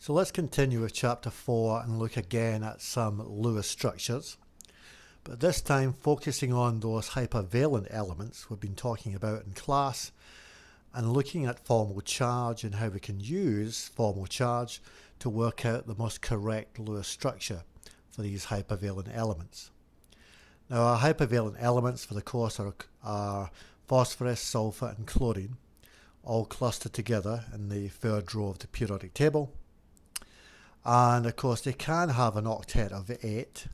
So let's continue with chapter 4 and look again at some Lewis structures, but this time focusing on those hypervalent elements we've been talking about in class and looking at formal charge and how we can use formal charge to work out the most correct Lewis structure for these hypervalent elements. Now our hypervalent elements for the course are phosphorus, sulfur and chlorine, all clustered together in the third row of the periodic table. And of course they can have an octet of 8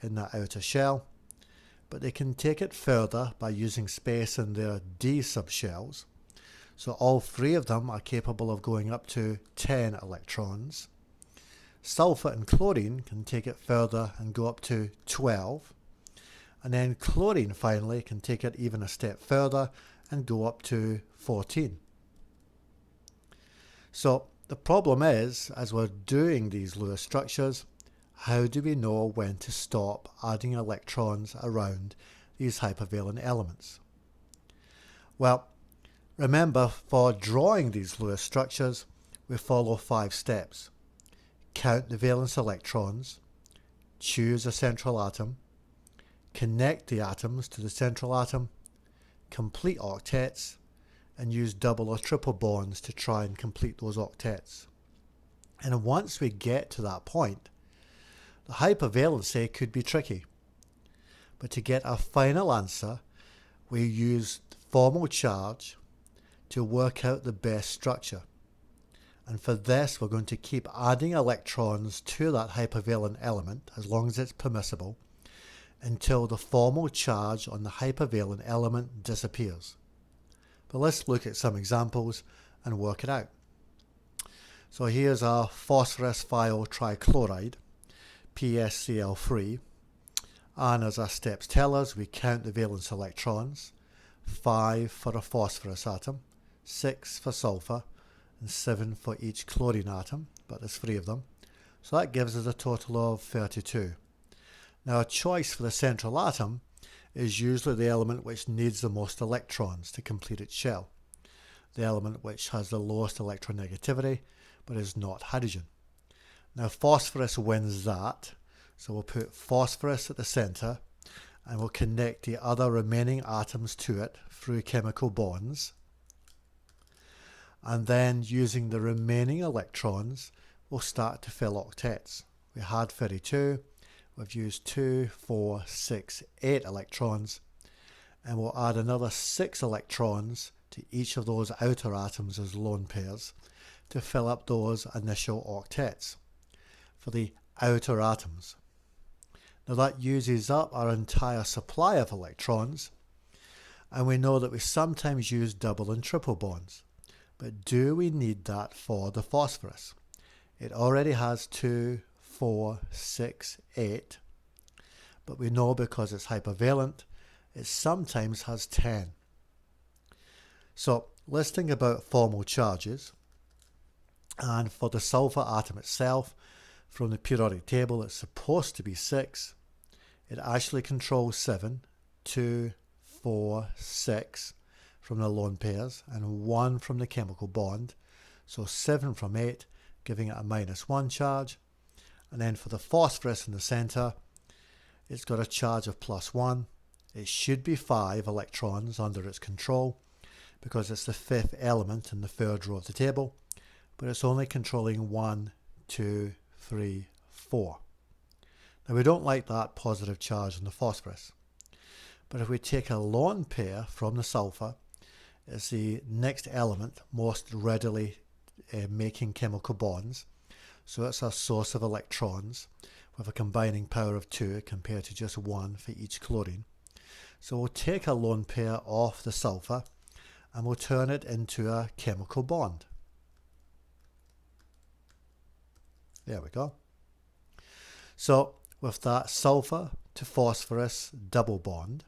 in that outer shell, but they can take it further by using space in their D subshells. So all three of them are capable of going up to 10 electrons. Sulfur and chlorine can take it further and go up to 12. And then chlorine finally can take it even a step further and go up to 14. So the problem is, as we're doing these Lewis structures, how do we know when to stop adding electrons around these hypervalent elements? Well, remember, for drawing these Lewis structures, we follow 5 steps. Count the valence electrons, choose a central atom, connect the atoms to the central atom, complete octets, and use double or triple bonds to try and complete those octets. And once we get to that point, the hypervalency could be tricky. But to get a final answer, we use formal charge to work out the best structure. And for this, we're going to keep adding electrons to that hypervalent element, as long as it's permissible, until the formal charge on the hypervalent element disappears. But let's look at some examples and work it out. So here's our phosphorus trichloride, PSCl3, and as our steps tell us, we count the valence electrons, 5 for a phosphorus atom, 6 for sulfur, and 7 for each chlorine atom, but there's 3 of them. So that gives us a total of 32. Now a choice for the central atom is usually the element which needs the most electrons to complete its shell, the element which has the lowest electronegativity but is not hydrogen. Now phosphorus wins that, so we'll put phosphorus at the center and we'll connect the other remaining atoms to it through chemical bonds, and then using the remaining electrons we'll start to fill octets. We had 32, we've used 2, 4, 6, 8 electrons, and we'll add another 6 electrons to each of those outer atoms as lone pairs to fill up those initial octets for the outer atoms. Now that uses up our entire supply of electrons, and we know that we sometimes use double and triple bonds. But do we need that for the phosphorus? It already has 2, 4, 6, 8, but we know because it's hypervalent, it sometimes has 10. So let's think about formal charges. And for the sulfur atom itself, from the periodic table, it's supposed to be 6. It actually controls 7, 2, 4, 6 from the lone pairs, and 1 from the chemical bond. So 7 from 8, giving it a -1 charge. And then for the phosphorus in the center, it's got a charge of +1. It should be 5 electrons under its control because it's the 5th element in the third row of the table, but it's only controlling 1, 2, 3, 4. Now we don't like that positive charge on the phosphorus, but if we take a lone pair from the sulfur, it's the next element most readily making chemical bonds. So it's our source of electrons with a combining power of 2 compared to just 1 for each chlorine. So we'll take a lone pair off the sulfur and we'll turn it into a chemical bond. There we go. So with that sulfur to phosphorus double bond,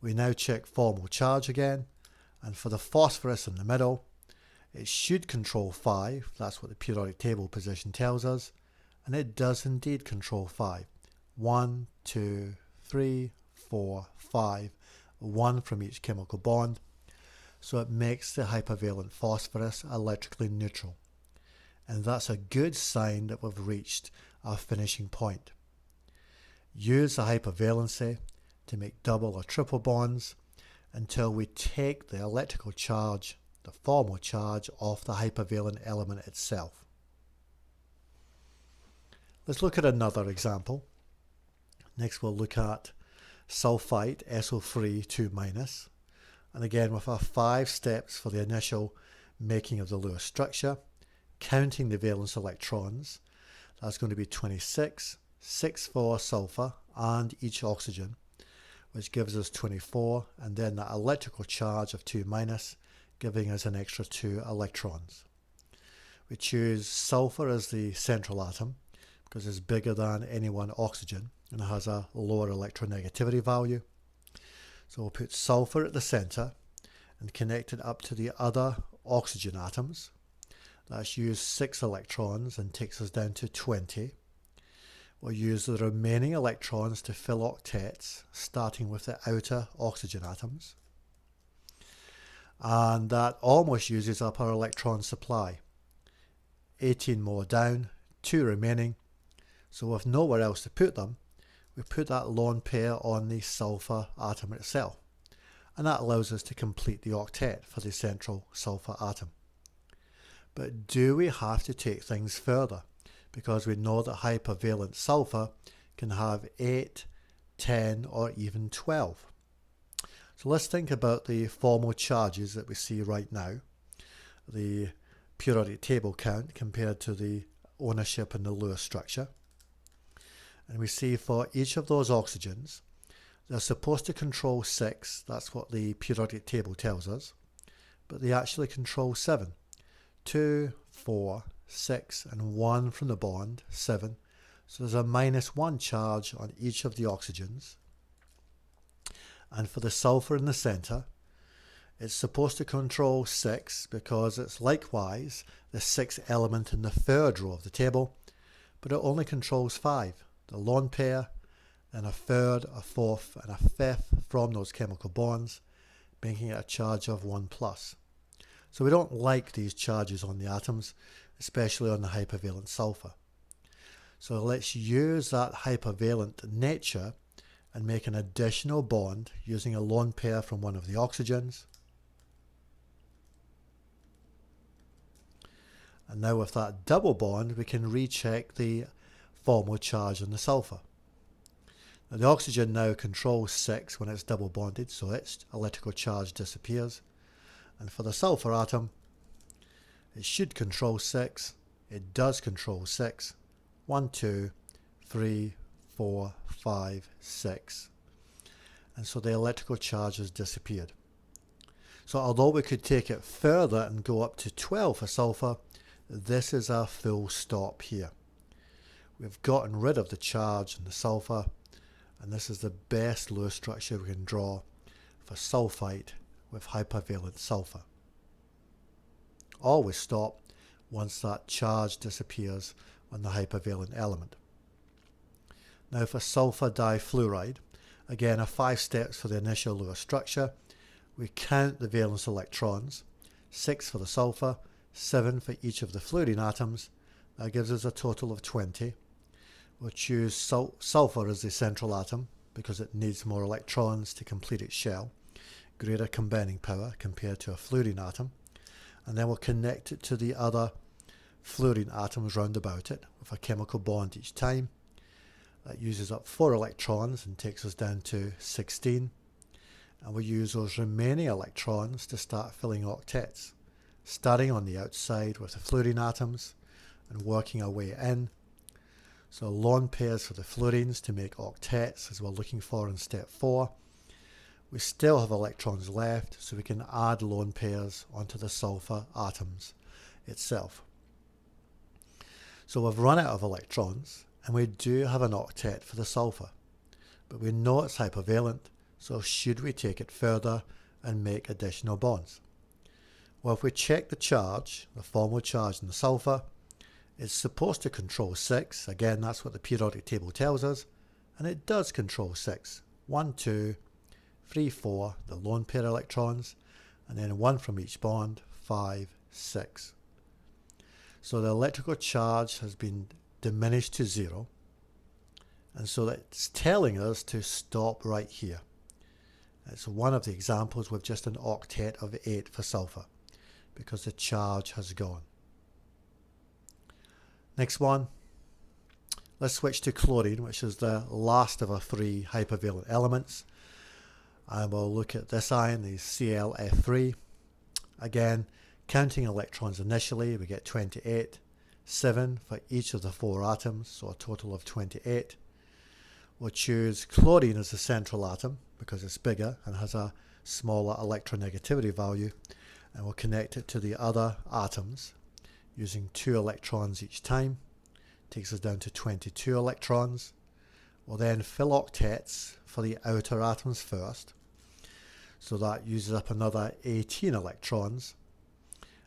we now check formal charge again, and for the phosphorus in the middle, it should control 5, that's what the periodic table position tells us, and it does indeed control 5. 1, 2, 3, 4, 5, 1 from each chemical bond, so it makes the hypervalent phosphorus electrically neutral. and that's a good sign that we've reached our finishing point. Use the hypervalency to make double or triple bonds until we take the electrical charge, the formal charge, off the hypervalent element itself. Let's look at another example. Next we'll look at sulfite SO3 2-, and again with our 5 steps for the initial making of the Lewis structure, counting the valence electrons. That's going to be 26, 6 for sulfur and each oxygen, which gives us 24, and then that electrical charge of 2-, giving us an extra 2 electrons. We choose sulfur as the central atom because it's bigger than any one oxygen and it has a lower electronegativity value. So we'll put sulfur at the center and connect it up to the other oxygen atoms. That's used 6 electrons and takes us down to 20. We'll use the remaining electrons to fill octets, starting with the outer oxygen atoms. And that almost uses up our electron supply. 18 more down, 2 remaining. So with nowhere else to put them, we put that lone pair on the sulfur atom itself. And that allows us to complete the octet for the central sulfur atom. But do we have to take things further? Because we know that hypervalent sulfur can have 8, 10 or even 12. So let's think about the formal charges that we see right now. The periodic table count compared to the ownership in the Lewis structure. And we see for each of those oxygens, they're supposed to control 6, that's what the periodic table tells us, but they actually control 7. 2, 4, 6 and 1 from the bond, 7. So there's a -1 charge on each of the oxygens. And for the sulfur in the center, it's supposed to control 6 because it's likewise the 6th element in the 3rd row of the table, but it only controls 5. The lone pair, then a 3rd, a 4th and a 5th from those chemical bonds, making it a charge of 1+. So we don't like these charges on the atoms, especially on the hypervalent sulfur. So let's use that hypervalent nature and make an additional bond using a lone pair from one of the oxygens. And now with that double bond, we can recheck the formal charge on the sulfur. Now the oxygen now controls 6 when it's double bonded, so its electrical charge disappears. And for the sulfur atom, it should control 6. It does control 6. 1, 2, 3, 4, 5, 6. And so the electrical charge has disappeared. So although we could take it further and go up to 12 for sulfur, this is our full stop here. We've gotten rid of the charge in the sulfur, and this is the best Lewis structure we can draw for sulfite with hypervalent sulfur. Always stop once that charge disappears on the hypervalent element. Now for sulfur difluoride, again 5 steps for the initial Lewis structure. We count the valence electrons, 6 for the sulfur, 7 for each of the fluorine atoms. That gives us a total of 20. We'll choose sulfur as the central atom because it needs more electrons to complete its shell, greater combining power compared to a fluorine atom. And then we'll connect it to the other fluorine atoms round about it with a chemical bond each time. That uses up 4 electrons and takes us down to 16. And we'll use those remaining electrons to start filling octets, starting on the outside with the fluorine atoms and working our way in. So lone pairs for the fluorines to make octets as we're looking for in step 4. We still have electrons left, so we can add lone pairs onto the sulfur atoms itself. So we've run out of electrons, and we do have an octet for the sulfur, but we know it's hypervalent, so should we take it further and make additional bonds? Well, if we check the charge, the formal charge in the sulfur, it's supposed to control 6. Again, that's what the periodic table tells us, and it does control 6. 1, 2, 3, 4, the lone pair electrons, and then 1 from each bond, 5, 6. So the electrical charge has been diminished to 0, and so that's telling us to stop right here. It's one of the examples with just an octet of 8 for sulfur, because the charge has gone. Next one, let's switch to chlorine, which is the last of our 3 hypervalent elements. And we'll look at this ion, the ClF3. Again, counting electrons initially, we get 28, 7 for each of the 4 atoms, so a total of 28. We'll choose chlorine as the central atom because it's bigger and has a smaller electronegativity value, and we'll connect it to the other atoms using 2 electrons each time. Takes us down to 22 electrons. We'll then fill octets for the outer atoms first, so that uses up another 18 electrons,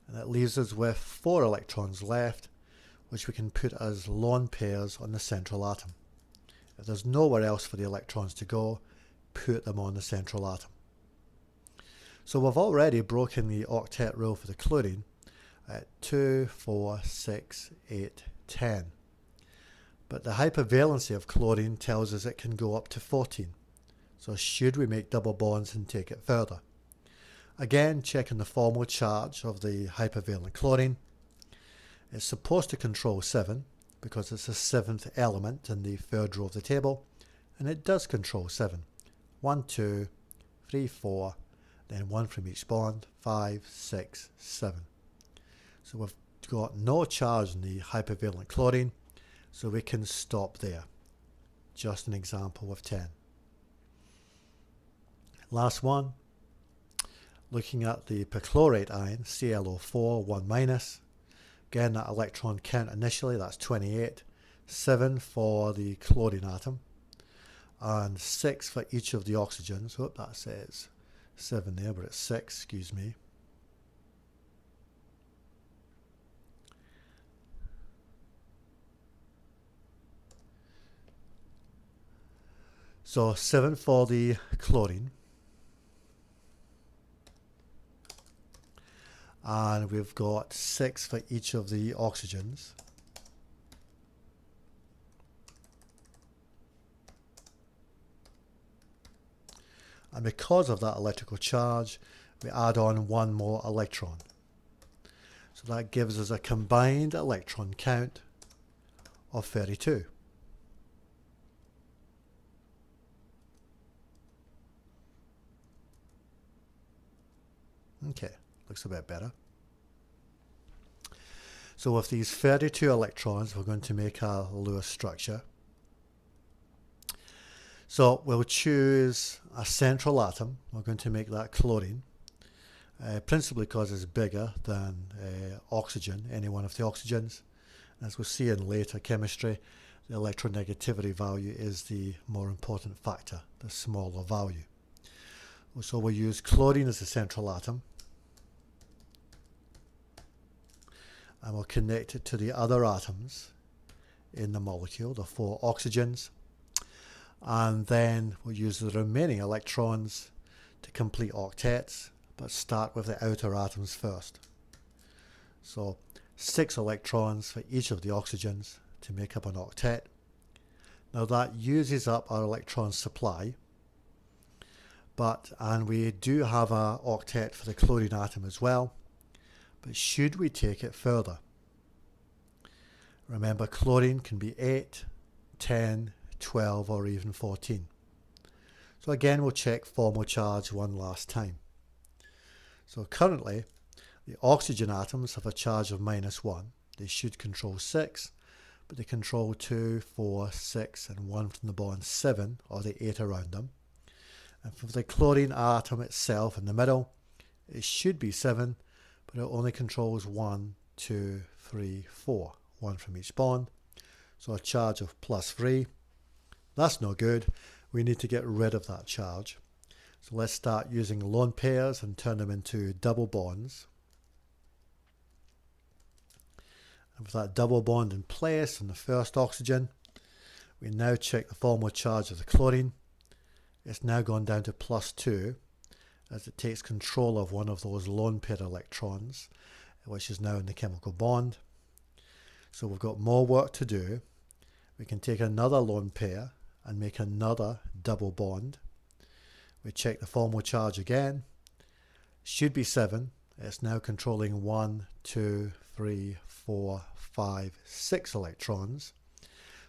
and it leaves us with 4 electrons left, which we can put as lone pairs on the central atom. If there's nowhere else for the electrons to go, put them on the central atom. So we've already broken the octet rule for the chlorine at 2, 4, 6, 8, 10. But the hypervalency of chlorine tells us it can go up to 14. So should we make double bonds and take it further? Again, checking the formal charge of the hypervalent chlorine. It's supposed to control 7 because it's the 7th element in the 3rd row of the table, and it does control 7. 1, 2, 3, 4, then 1 from each bond, 5, 6, 7. So we've got no charge in the hypervalent chlorine, so we can stop there. Just an example of 10. Last one, looking at the perchlorate ion, ClO4, 1-. Again, that electron count initially, that's 28. 7 for the chlorine atom, and 6 for each of the oxygens. Hope that says 7 there, but it's 6, excuse me. So 7 for the chlorine, and we've got 6 for each of the oxygens. And because of that electrical charge, we add on 1 more electron. So that gives us a combined electron count of 32. Okay, looks a bit better. So with these 32 electrons, we're going to make a Lewis structure. So we'll choose a central atom. We're going to make that chlorine, principally because it's bigger than oxygen, any one of the oxygens. As we'll see in later chemistry, the electronegativity value is the more important factor, the smaller value. So we'll use chlorine as the central atom, and we'll connect it to the other atoms in the molecule, the 4 oxygens, and then we'll use the remaining electrons to complete octets, but start with the outer atoms first. So 6 electrons for each of the oxygens to make up an octet. Now that uses up our electron supply, and we do have an octet for the chlorine atom as well, but should we take it further? Remember, chlorine can be 8, 10, 12 or even 14. So again, we'll check formal charge one last time. So currently, the oxygen atoms have a charge of -1. They should control 6, but they control 2, 4, 6 and 1 from the bond 7, or the 8 around them. And for the chlorine atom itself in the middle, it should be 7, but it only controls 1, 2, 3, 4, 1 from each bond. So a charge of +3. That's no good. We need to get rid of that charge. So let's start using lone pairs and turn them into double bonds. And with that double bond in place on the first oxygen, we now check the formal charge of the chlorine. It's now gone down to +2 as it takes control of one of those lone pair electrons, which is now in the chemical bond. So we've got more work to do. We can take another lone pair and make another double bond. We check the formal charge again. Should be 7. It's now controlling 1, 2, 3, 4, 5, 6 electrons.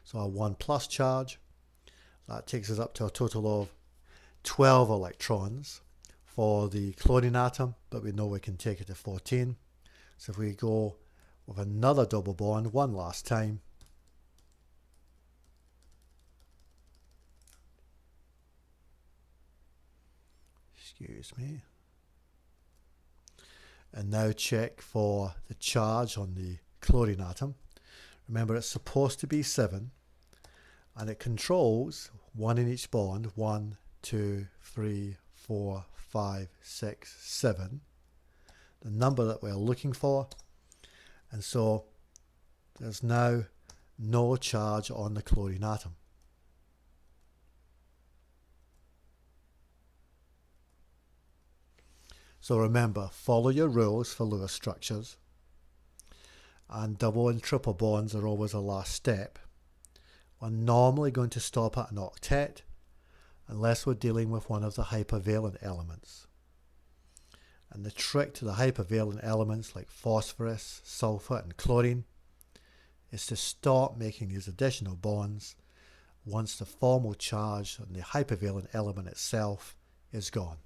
So a 1 plus charge. That takes us up to a total of 12 electrons for the chlorine atom, but we know we can take it to 14. So if we go with another double bond one last time, excuse me, and now check for the charge on the chlorine atom. Remember, it's supposed to be 7, and it controls 1 in each bond, 1, 2, 3, 4, 5, 6, 7, the number that we're looking for. And so there's now no charge on the chlorine atom. So remember, follow your rules for Lewis structures, and double and triple bonds are always the last step. We're normally going to stop at an octet unless we're dealing with one of the hypervalent elements. And the trick to the hypervalent elements like phosphorus, sulfur and chlorine is to stop making these additional bonds once the formal charge on the hypervalent element itself is gone.